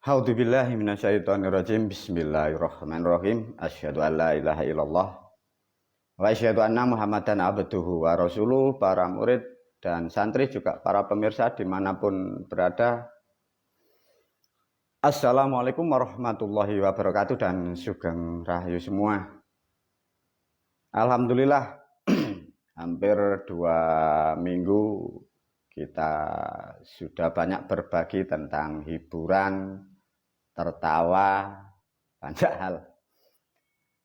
A'udzubillahi minasyaitonirrajim. Bismillahirrahmanirrahim. Asyhadu an la ilaha illallah wa asyhadu anna Muhammadan abduhu wa rasuluh. Para murid dan santri juga para pemirsa dimanapun berada, Assalamualaikum warahmatullahi wabarakatuh dan sugeng rahayu semua. Alhamdulillah hampir 2 minggu kita sudah banyak berbagi tentang hiburan, tertawa, banyak hal.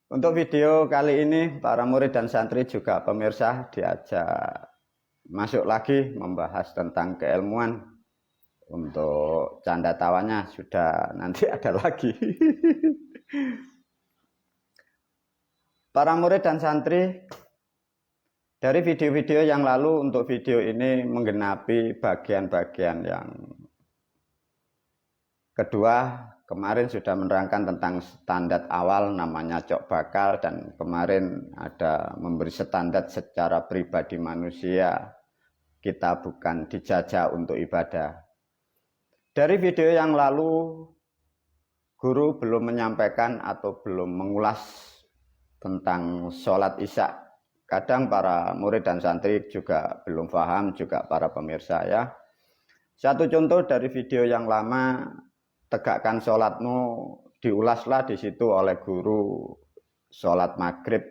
Untuk video kali ini para murid dan santri juga pemirsa diajak masuk lagi membahas tentang keilmuan. Untuk canda tawanya sudah nanti ada lagi. Para murid dan santri, dari video-video yang lalu untuk video ini menggenapi bagian-bagian yang kedua. Kemarin sudah menerangkan tentang standar awal namanya cok bakal, dan kemarin ada memberi standar secara pribadi manusia, kita bukan dijajah untuk ibadah. Dari video yang lalu guru belum menyampaikan atau belum mengulas tentang sholat isya. Kadang para murid dan santri juga belum paham, juga para pemirsa ya. Satu contoh dari video yang lama, tegakkan sholatmu, diulaslah di situ oleh guru sholat maghrib,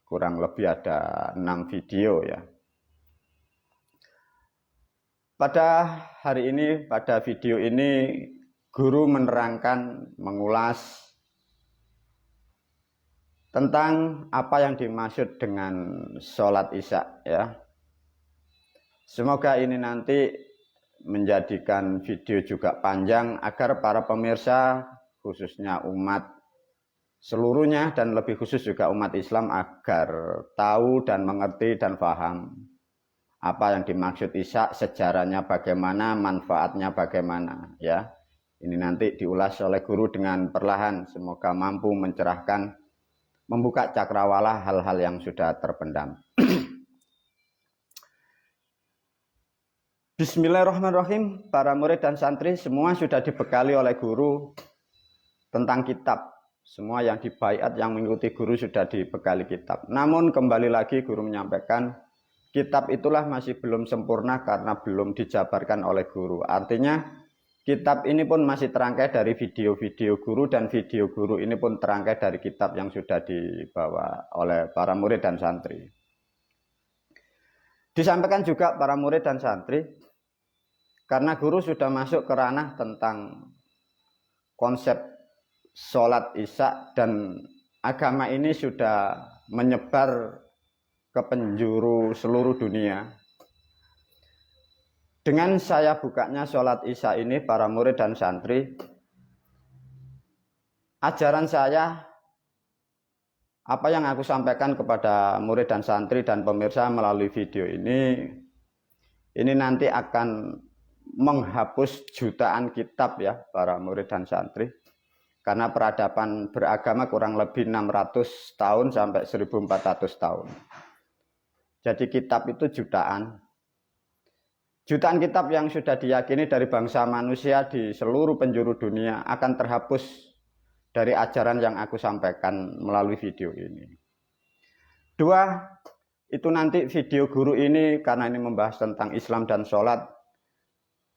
kurang lebih ada 6 video ya. Pada hari ini, pada video ini, guru menerangkan, mengulas tentang apa yang dimaksud dengan sholat isya ya. Semoga ini nanti menjadikan video juga panjang agar para pemirsa, khususnya umat seluruhnya dan lebih khusus juga umat Islam, agar tahu dan mengerti dan paham apa yang dimaksud isya, sejarahnya bagaimana, manfaatnya bagaimana ya. Ini nanti diulas oleh guru dengan perlahan, semoga mampu mencerahkan, membuka cakrawala hal-hal yang sudah terpendam. Bismillahirrahmanirrahim. Para murid dan santri semua sudah dibekali oleh guru tentang kitab. Semua yang dibaiat, yang mengikuti guru sudah dibekali kitab. Namun kembali lagi guru menyampaikan, kitab itulah masih belum sempurna karena belum dijabarkan oleh guru. Artinya kitab ini pun masih terangkai dari video-video guru, dan video guru ini pun terangkai dari kitab yang sudah dibawa oleh para murid dan santri. Disampaikan juga para murid dan santri, karena guru sudah masuk ke ranah tentang konsep sholat isya, dan agama ini sudah menyebar ke penjuru seluruh dunia. Dengan saya bukanya sholat isya ini, para murid dan santri, ajaran saya, apa yang aku sampaikan kepada murid dan santri dan pemirsa melalui video ini nanti akan menghapus jutaan kitab ya para murid dan santri. Karena peradaban beragama kurang lebih 600 tahun sampai 1400 tahun. Jadi kitab itu jutaan. Jutaan kitab yang sudah diyakini dari bangsa manusia di seluruh penjuru dunia akan terhapus dari ajaran yang aku sampaikan melalui video ini. 2, itu nanti video guru ini, karena ini membahas tentang Islam dan sholat,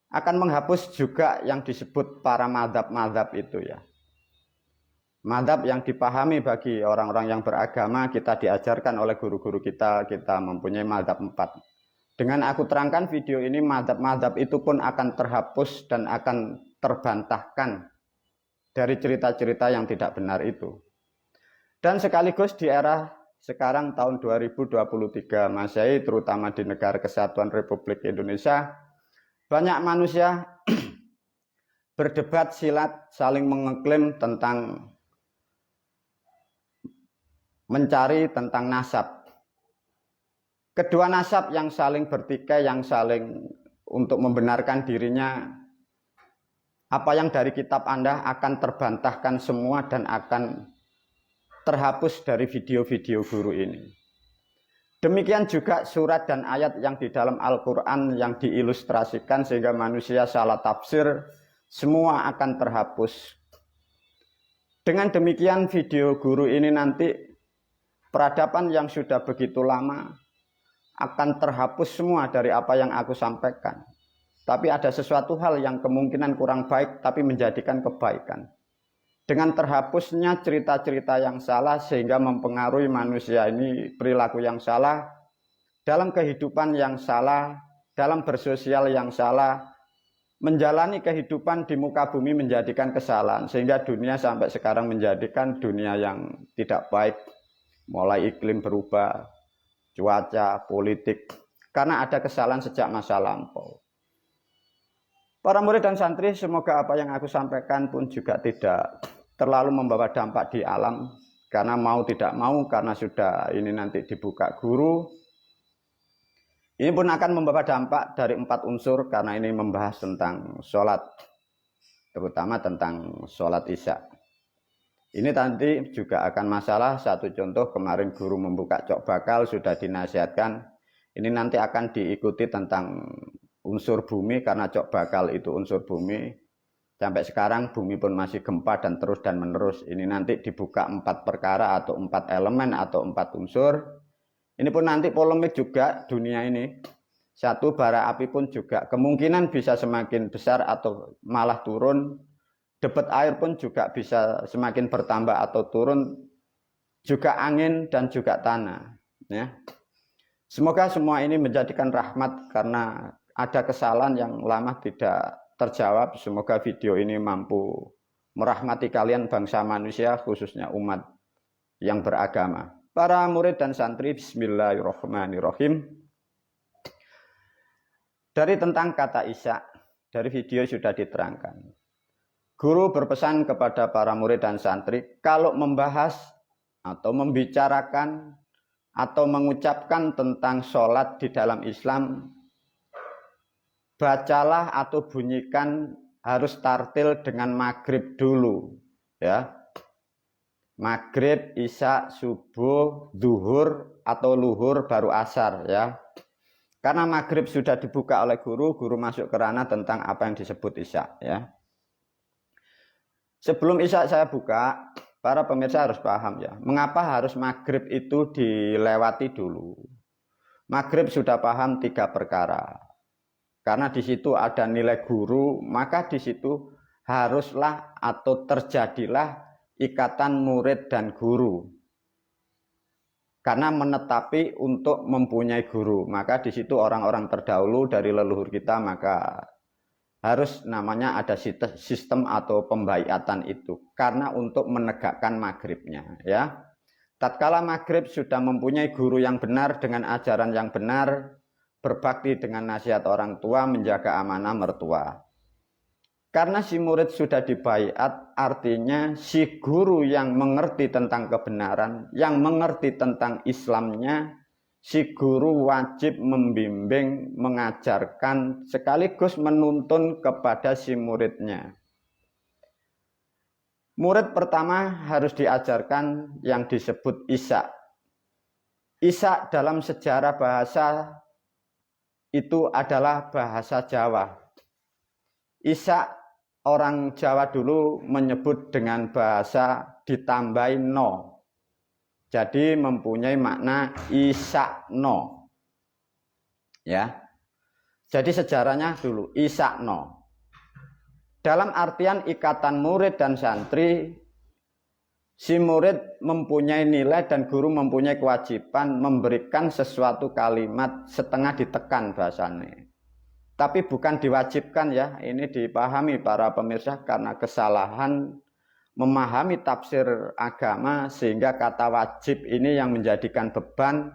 akan menghapus juga yang disebut para mazhab-mazhab itu ya. Mazhab yang dipahami bagi orang-orang yang beragama, kita diajarkan oleh guru-guru kita mempunyai mazhab 4. Dengan aku terangkan video ini, mazhab-mazhab itu pun akan terhapus dan akan terbantahkan dari cerita-cerita yang tidak benar itu. Dan sekaligus di era sekarang tahun 2023 Masehi, terutama di negara Kesatuan Republik Indonesia, banyak manusia berdebat silat, saling mengeklaim tentang mencari tentang nasab. Kedua nasab yang saling bertikai, yang saling untuk membenarkan dirinya, apa yang dari kitab Anda akan terbantahkan semua dan akan terhapus dari video-video guru ini. Demikian juga surat dan ayat yang di dalam Al-Quran yang diilustrasikan sehingga manusia salah tafsir, semua akan terhapus. Dengan demikian video guru ini nanti peradaban yang sudah begitu lama akan terhapus semua dari apa yang aku sampaikan. Tapi ada sesuatu hal yang kemungkinan kurang baik tapi menjadikan kebaikan. Dengan terhapusnya cerita-cerita yang salah sehingga mempengaruhi manusia ini perilaku yang salah, dalam kehidupan yang salah, dalam bersosial yang salah, menjalani kehidupan di muka bumi menjadikan kesalahan, sehingga dunia sampai sekarang menjadikan dunia yang tidak baik, mulai iklim berubah, cuaca, politik, karena ada kesalahan sejak masa lampau. Para murid dan santri, semoga apa yang aku sampaikan pun juga tidak terlalu membawa dampak di alam, karena mau tidak mau, karena sudah ini nanti dibuka guru, ini pun akan membawa dampak dari 4 unsur, karena ini membahas tentang sholat, terutama tentang sholat isya. Ini nanti juga akan masalah, satu contoh kemarin guru membuka cok bakal sudah dinasihatkan, ini nanti akan diikuti tentang unsur bumi, karena cok bakal itu unsur bumi. Sampai sekarang bumi pun masih gempa dan terus dan menerus. Ini nanti dibuka 4 perkara atau 4 elemen atau 4 unsur. Ini pun nanti polemik juga dunia ini. Satu, bara api pun juga kemungkinan bisa semakin besar atau malah turun. Debit air pun juga bisa semakin bertambah atau turun. Juga angin dan juga tanah. Ya. Semoga semua ini menjadikan rahmat, karena ada kesalahan yang lama tidak terjawab. Semoga video ini mampu merahmati kalian bangsa manusia, khususnya umat yang beragama. Para murid dan santri, bismillahirrahmanirrahim. Dari tentang kata isya, dari video sudah diterangkan. Guru berpesan kepada para murid dan santri, kalau membahas atau membicarakan atau mengucapkan tentang sholat di dalam Islam, bacalah atau bunyikan harus tartil dengan maghrib dulu, ya. Maghrib, isya, subuh, zuhur atau luhur baru asar, ya. Karena maghrib sudah dibuka oleh guru, guru masuk ke ranah tentang apa yang disebut isya, ya. Sebelum isya saya buka, para pemirsa harus paham, ya. Mengapa harus maghrib itu dilewati dulu? Maghrib sudah paham 3 perkara. Karena di situ ada nilai guru, maka di situ haruslah atau terjadilah ikatan murid dan guru. Karena menetapi untuk mempunyai guru, maka di situ orang-orang terdahulu dari leluhur kita, maka harus namanya ada sistem atau pembaiatan itu. Karena untuk menegakkan maghribnya, ya. Tatkala maghrib sudah mempunyai guru yang benar dengan ajaran yang benar, berbakti dengan nasihat orang tua, menjaga amanah mertua. Karena si murid sudah dibaiat, artinya si guru yang mengerti tentang kebenaran, yang mengerti tentang Islamnya, si guru wajib membimbing, mengajarkan, sekaligus menuntun kepada si muridnya. Murid pertama harus diajarkan yang disebut isya. Isya dalam sejarah bahasa itu adalah bahasa Jawa. Isya orang Jawa dulu menyebut dengan bahasa ditambahi no. Jadi mempunyai makna isakno. Ya. Jadi sejarahnya dulu isakno. Dalam artian ikatan murid dan santri, si murid mempunyai nilai dan guru mempunyai kewajiban memberikan sesuatu kalimat setengah ditekan bahasanya. Tapi bukan diwajibkan, ya. Ini dipahami para pemirsa karena kesalahan memahami tafsir agama, sehingga kata wajib ini yang menjadikan beban,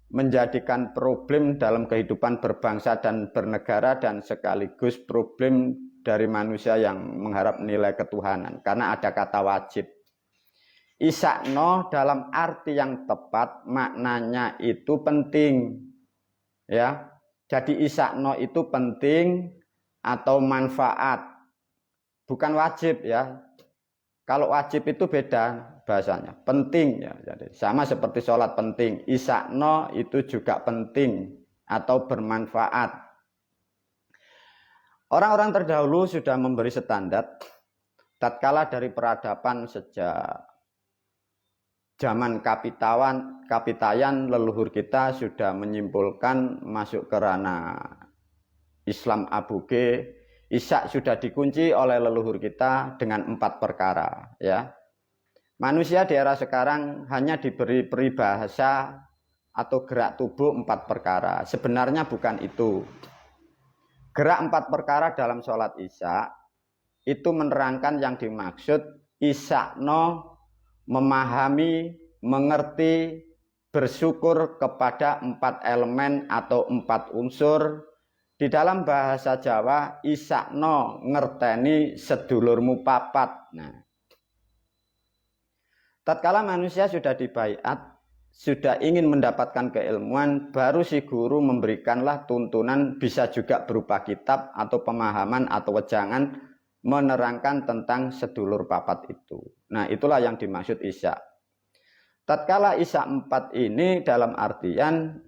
menjadikan problem dalam kehidupan berbangsa dan bernegara, dan sekaligus problem dari manusia yang mengharap nilai ketuhanan, karena ada kata wajib. Isakno dalam arti yang tepat maknanya itu penting, ya. Jadi isakno itu penting atau manfaat, bukan wajib, ya. Kalau wajib itu beda bahasanya, penting, ya. Jadi sama seperti sholat penting, isakno itu juga penting atau bermanfaat. Orang-orang terdahulu sudah memberi standar tatkala dari peradaban sejak zaman kapitayan leluhur kita sudah menyimpulkan masuk ke ranah Islam aboge. Isya sudah dikunci oleh leluhur kita dengan 4 perkara, ya. Manusia di era sekarang hanya diberi peribahasa atau gerak tubuh 4 perkara. Sebenarnya bukan itu. Gerak 4 perkara dalam sholat Isya itu menerangkan yang dimaksud isya'no, memahami, mengerti, bersyukur kepada 4 elemen atau 4 unsur. Di dalam bahasa Jawa, isya'no ngerteni sedulurmu papat. Nah, tatkala manusia sudah dibaiat, sudah ingin mendapatkan keilmuan, baru si guru memberikanlah tuntunan, bisa juga berupa kitab atau pemahaman atau wejangan menerangkan tentang sedulur papat itu. Nah, itulah yang dimaksud isya. Tatkala isya 4 ini dalam artian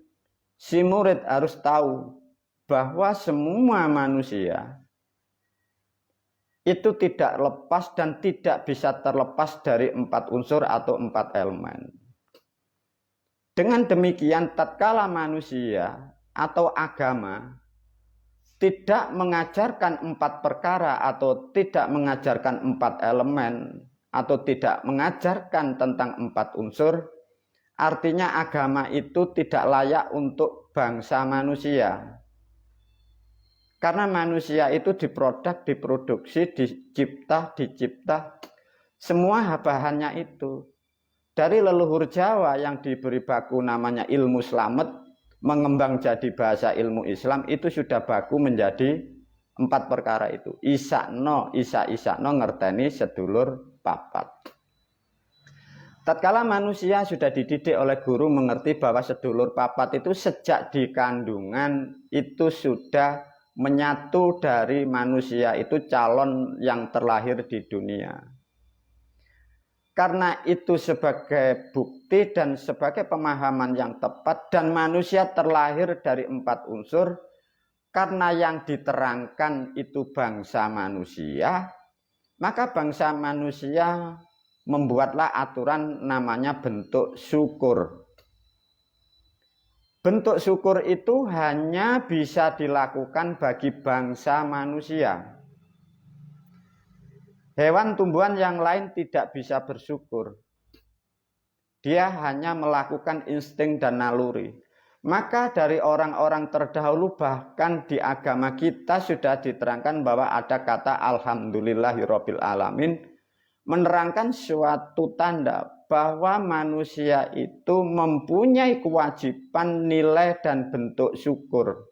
si murid harus tahu bahwa semua manusia itu tidak lepas dan tidak bisa terlepas dari 4 unsur atau 4 elemen. Dengan demikian, tatkala manusia atau agama tidak mengajarkan 4 perkara atau tidak mengajarkan 4 elemen atau tidak mengajarkan tentang 4 unsur, artinya agama itu tidak layak untuk bangsa manusia. Karena manusia itu diproduksi, dicipta, semua bahannya itu. Dari leluhur Jawa yang diberi baku namanya ilmu slamet, mengembang jadi bahasa ilmu Islam, itu sudah baku menjadi 4 perkara itu. Isya'no ngerteni sedulur papat. Tatkala manusia sudah dididik oleh guru mengerti bahwa sedulur papat itu sejak di kandungan itu sudah menyatu dari manusia itu calon yang terlahir di dunia. Karena itu sebagai bukti dan sebagai pemahaman yang tepat, dan manusia terlahir dari 4 unsur, karena yang diterangkan itu bangsa manusia, maka bangsa manusia membuatlah aturan namanya bentuk syukur. Bentuk syukur itu hanya bisa dilakukan bagi bangsa manusia. Hewan tumbuhan yang lain tidak bisa bersyukur. Dia hanya melakukan insting dan naluri. Maka dari orang-orang terdahulu, bahkan di agama kita sudah diterangkan bahwa ada kata alhamdulillahirabbil alamin, menerangkan suatu tanda bahwa manusia itu mempunyai kewajiban nilai dan bentuk syukur.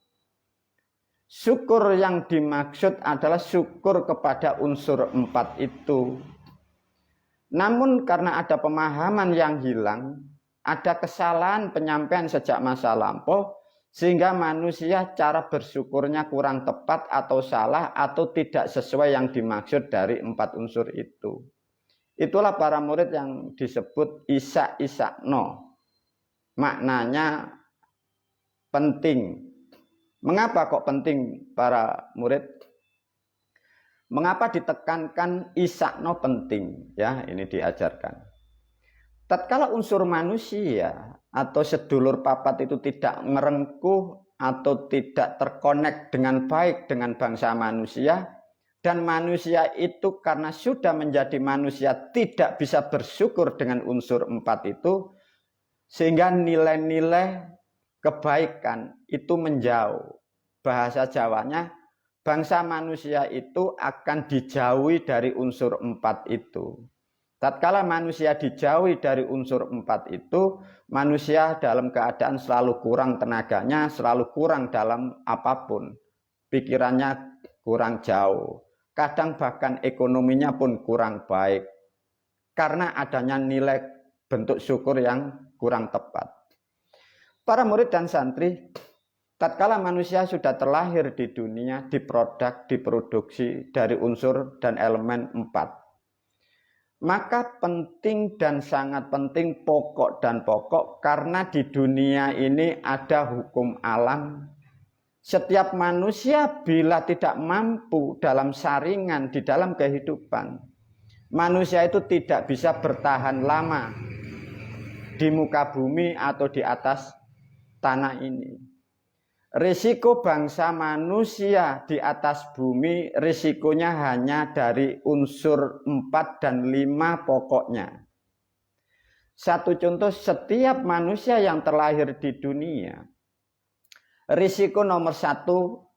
Syukur yang dimaksud adalah syukur kepada unsur 4 itu. Namun karena ada pemahaman yang hilang, ada kesalahan penyampaian sejak masa lampau, sehingga manusia cara bersyukurnya kurang tepat atau salah atau tidak sesuai yang dimaksud dari 4 unsur itu. Itulah para murid yang disebut isya'no. Maknanya penting. Mengapa kok penting para murid? Mengapa ditekankan isya'no penting? Ya, ini diajarkan. Tatkala unsur manusia atau sedulur papat itu tidak merengkuh atau tidak terkonek dengan baik dengan bangsa manusia, dan manusia itu karena sudah menjadi manusia tidak bisa bersyukur dengan unsur 4 itu, sehingga nilai-nilai kebaikan itu menjauh. Bahasa Jawanya, bangsa manusia itu akan dijauhi dari unsur 4 itu. Tatkala manusia dijauhi dari unsur 4 itu, manusia dalam keadaan selalu kurang tenaganya, selalu kurang dalam apapun. Pikirannya kurang jauh. Kadang bahkan ekonominya pun kurang baik. Karena adanya nilai bentuk syukur yang kurang tepat. Para murid dan santri, tatkala manusia sudah terlahir di dunia, diproduksi dari unsur dan elemen 4. Maka penting dan sangat penting, pokok dan pokok, karena di dunia ini ada hukum alam. Setiap manusia bila tidak mampu dalam saringan di dalam kehidupan, manusia itu tidak bisa bertahan lama di muka bumi atau di atas tanah ini. Risiko bangsa manusia di atas bumi, risikonya hanya dari unsur 4 dan 5 pokoknya. Satu contoh, setiap manusia yang terlahir di dunia, risiko nomor 1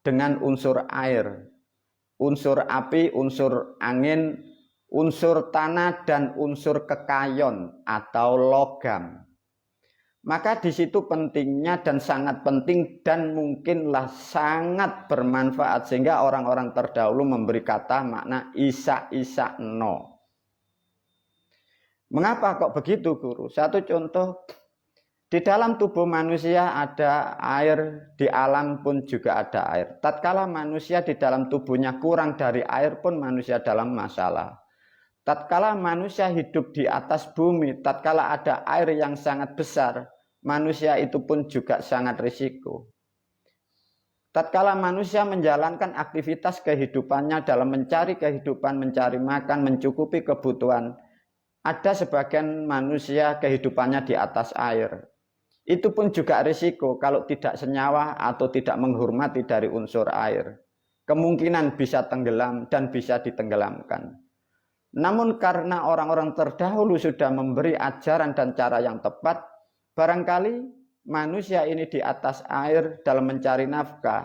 dengan unsur air, unsur api, unsur angin, unsur tanah, dan unsur kekayon atau logam. Maka di situ pentingnya dan sangat penting dan mungkinlah sangat bermanfaat sehingga orang-orang terdahulu memberi kata makna isa no. Mengapa kok begitu, Guru? Satu contoh, di dalam tubuh manusia ada air, di alam pun juga ada air. Tatkala manusia di dalam tubuhnya kurang dari air pun manusia dalam masalah. Tatkala manusia hidup di atas bumi, tatkala ada air yang sangat besar, manusia itu pun juga sangat risiko. Tatkala manusia menjalankan aktivitas kehidupannya dalam mencari kehidupan, mencari makan, mencukupi kebutuhan, ada sebagian manusia kehidupannya di atas air. Itu pun juga risiko kalau tidak senyawa atau tidak menghormati dari unsur air. Kemungkinan bisa tenggelam dan bisa ditenggelamkan. Namun karena orang-orang terdahulu sudah memberi ajaran dan cara yang tepat, barangkali manusia ini di atas air dalam mencari nafkah,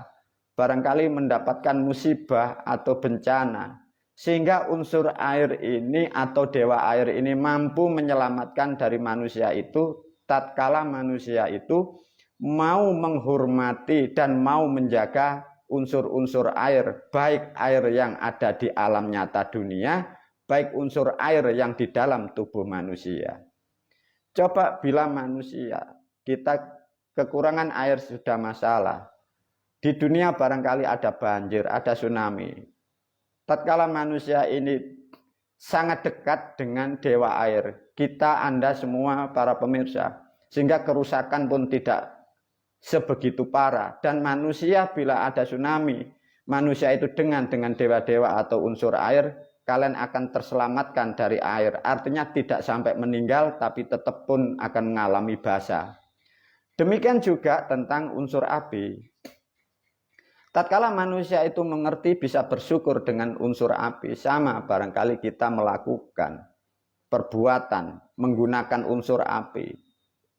barangkali mendapatkan musibah atau bencana, sehingga unsur air ini atau dewa air ini mampu menyelamatkan dari manusia itu, tatkala manusia itu mau menghormati dan mau menjaga unsur-unsur air, baik air yang ada di alam nyata dunia, baik unsur air yang di dalam tubuh manusia. Coba bila manusia, kita kekurangan air sudah masalah. Di dunia barangkali ada banjir, ada tsunami. Tatkala manusia ini sangat dekat dengan dewa air, kita, Anda semua para pemirsa, sehingga kerusakan pun tidak sebegitu parah. Dan manusia bila ada tsunami, manusia itu dengan dewa-dewa atau unsur air, kalian akan terselamatkan dari air. Artinya tidak sampai meninggal, tapi tetap pun akan mengalami basah. Demikian juga tentang unsur api. Tatkala manusia itu mengerti bisa bersyukur dengan unsur api, sama barangkali kita melakukan perbuatan menggunakan unsur api.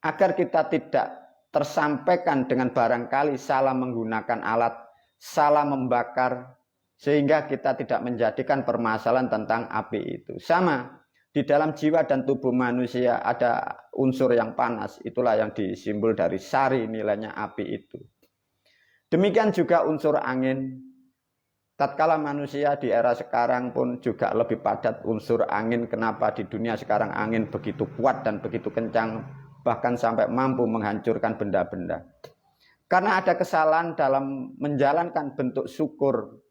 Agar kita tidak tersampaikan dengan barangkali salah menggunakan alat, salah membakar, sehingga kita tidak menjadikan permasalahan tentang api itu. Sama, di dalam jiwa dan tubuh manusia ada unsur yang panas. Itulah yang disimbol dari sari nilainya api itu. Demikian juga unsur angin. Tatkala manusia di era sekarang pun juga lebih padat unsur angin. Kenapa di dunia sekarang angin begitu kuat dan begitu kencang, bahkan sampai mampu menghancurkan benda-benda. Karena ada kesalahan dalam menjalankan bentuk syukur.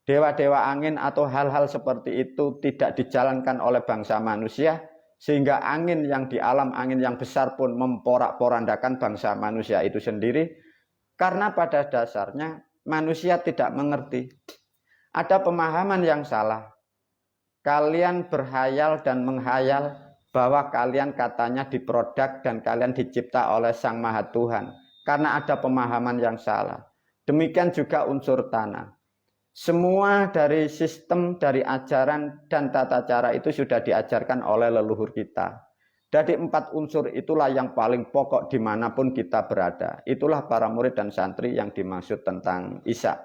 Dewa-dewa angin atau hal-hal seperti itu tidak dijalankan oleh bangsa manusia, sehingga angin yang di alam, angin yang besar pun memporak-porandakan bangsa manusia itu sendiri, karena pada dasarnya manusia tidak mengerti. Ada pemahaman yang salah. Kalian berhayal dan menghayal bahwa kalian katanya diproduk dan kalian dicipta oleh Sang Maha Tuhan, karena ada pemahaman yang salah. Demikian juga unsur tanah. Semua dari sistem, dari ajaran dan tata cara itu sudah diajarkan oleh leluhur kita. Dari 4 unsur itulah yang paling pokok dimanapun kita berada. Itulah para murid dan santri yang dimaksud tentang Isa.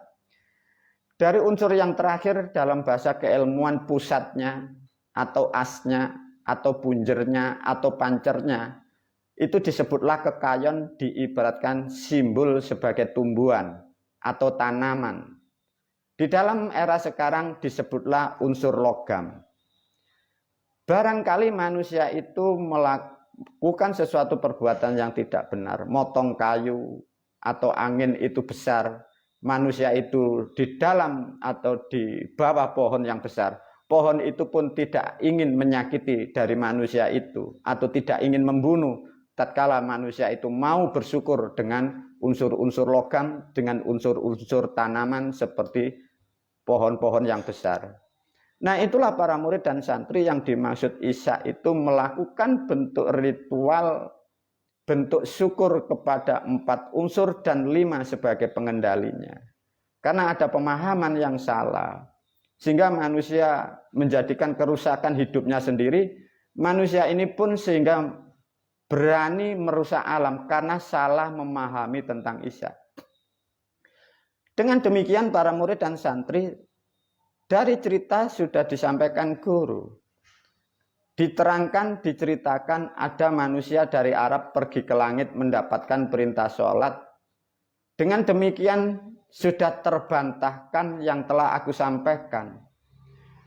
Dari unsur yang terakhir dalam bahasa keilmuan pusatnya, atau asnya, atau punjernya, atau pancernya, itu disebutlah kekayon, diibaratkan simbol sebagai tumbuhan atau tanaman. Di dalam era sekarang disebutlah unsur logam. Barangkali manusia itu melakukan sesuatu perbuatan yang tidak benar. Motong kayu atau angin itu besar. Manusia itu di dalam atau di bawah pohon yang besar. Pohon itu pun tidak ingin menyakiti dari manusia itu. Atau tidak ingin membunuh. Tatkala manusia itu mau bersyukur dengan unsur-unsur logam dengan unsur-unsur tanaman seperti pohon-pohon yang besar. Nah, itulah para murid dan santri yang dimaksud Isya itu melakukan bentuk ritual, bentuk syukur kepada 4 unsur dan 5 sebagai pengendalinya. Karena ada pemahaman yang salah, sehingga manusia menjadikan kerusakan hidupnya sendiri. Manusia ini pun sehingga berani merusak alam karena salah memahami tentang Isya. Dengan demikian para murid dan santri, dari cerita sudah disampaikan guru, diterangkan, diceritakan ada manusia dari Arab pergi ke langit mendapatkan perintah sholat. Dengan demikian sudah terbantahkan yang telah aku sampaikan,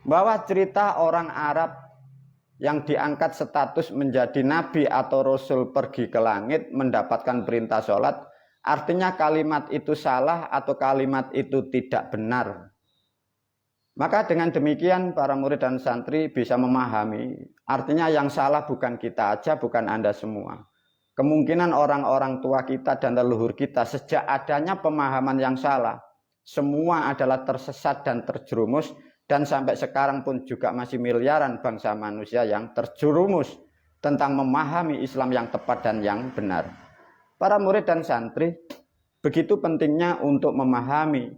bahwa cerita orang Arab yang diangkat status menjadi nabi atau rasul pergi ke langit mendapatkan perintah sholat, artinya kalimat itu salah atau kalimat itu tidak benar. Maka dengan demikian para murid dan santri bisa memahami, artinya yang salah bukan kita aja, bukan Anda semua. Kemungkinan orang-orang tua kita dan leluhur kita sejak adanya pemahaman yang salah, semua adalah tersesat dan terjerumus, dan sampai sekarang pun juga masih miliaran bangsa manusia yang terjerumus tentang memahami Islam yang tepat dan yang benar. Para murid dan santri, begitu pentingnya untuk memahami,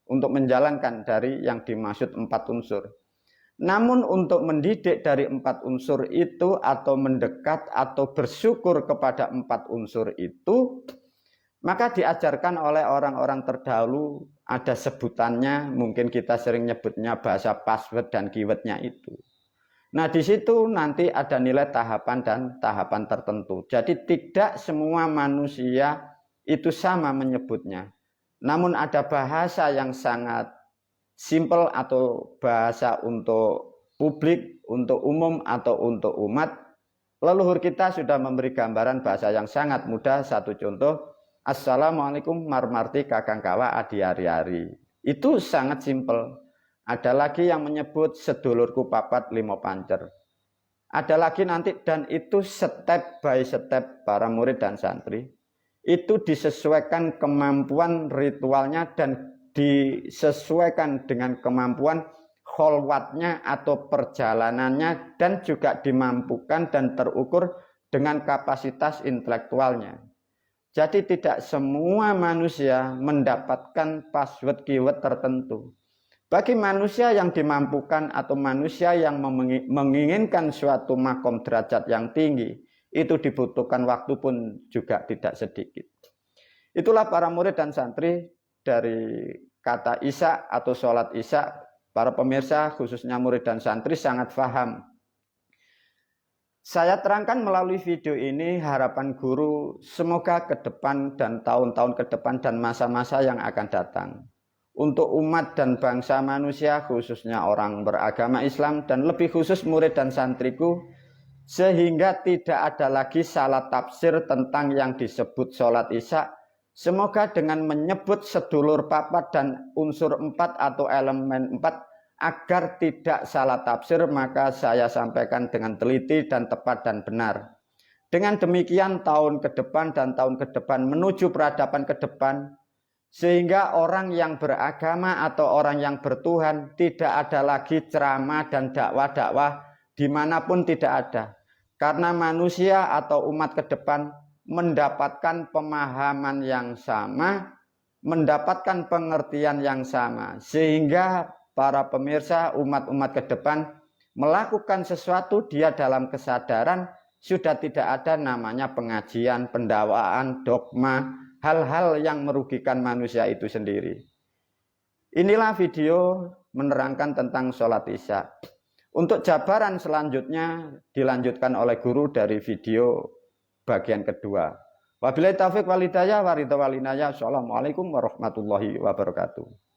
untuk menjalankan dari yang dimaksud 4 unsur. Namun untuk mendidik dari 4 unsur itu atau mendekat atau bersyukur kepada 4 unsur itu, maka diajarkan oleh orang-orang terdahulu, ada sebutannya, mungkin kita sering nyebutnya bahasa password dan keywordnya itu. Nah, di situ nanti ada nilai tahapan dan tahapan tertentu. Jadi tidak semua manusia itu sama menyebutnya. Namun ada bahasa yang sangat simple atau bahasa untuk publik, untuk umum atau untuk umat. Leluhur kita sudah memberi gambaran bahasa yang sangat mudah. Satu contoh, Assalamualaikum marmarti kakang kawa adi ari-ari. Itu sangat simple. Ada lagi yang menyebut sedulurku papat limo pancer. Ada lagi nanti, dan itu step by step para murid dan santri. Itu disesuaikan kemampuan ritualnya dan disesuaikan dengan kemampuan kholwatnya atau perjalanannya, dan juga dimampukan dan terukur dengan kapasitas intelektualnya. Jadi tidak semua manusia mendapatkan password keyword tertentu. Bagi manusia yang dimampukan atau manusia yang menginginkan suatu makom derajat yang tinggi, itu dibutuhkan waktu pun juga tidak sedikit. Itulah para murid dan santri dari kata Isya atau sholat Isya. Para pemirsa khususnya murid dan santri sangat paham. Saya terangkan melalui video ini harapan guru semoga ke depan dan tahun-tahun ke depan dan masa-masa yang akan datang, untuk umat dan bangsa manusia khususnya orang beragama Islam dan lebih khusus murid dan santriku, sehingga tidak ada lagi salah tafsir tentang yang disebut sholat Isya. Semoga dengan menyebut sedulur papat dan unsur 4 atau elemen 4 agar tidak salah tafsir, maka saya sampaikan dengan teliti dan tepat dan benar. Dengan demikian tahun ke depan dan tahun ke depan menuju peradaban ke depan, sehingga orang yang beragama atau orang yang bertuhan tidak ada lagi ceramah dan dakwah-dakwah dimanapun, tidak ada. Karena manusia atau umat ke depan mendapatkan pemahaman yang sama, mendapatkan pengertian yang sama, sehingga para pemirsa umat-umat ke depan melakukan sesuatu, dia dalam kesadaran sudah tidak ada namanya pengajian, pendakwaan, dogma, hal-hal yang merugikan manusia itu sendiri. Inilah video menerangkan tentang sholat Isya. Untuk jabaran selanjutnya dilanjutkan oleh guru dari video bagian kedua. Wabillahi taufiq wal hidayah wa ridha wal inayah. Assalamualaikum warahmatullahi wabarakatuh.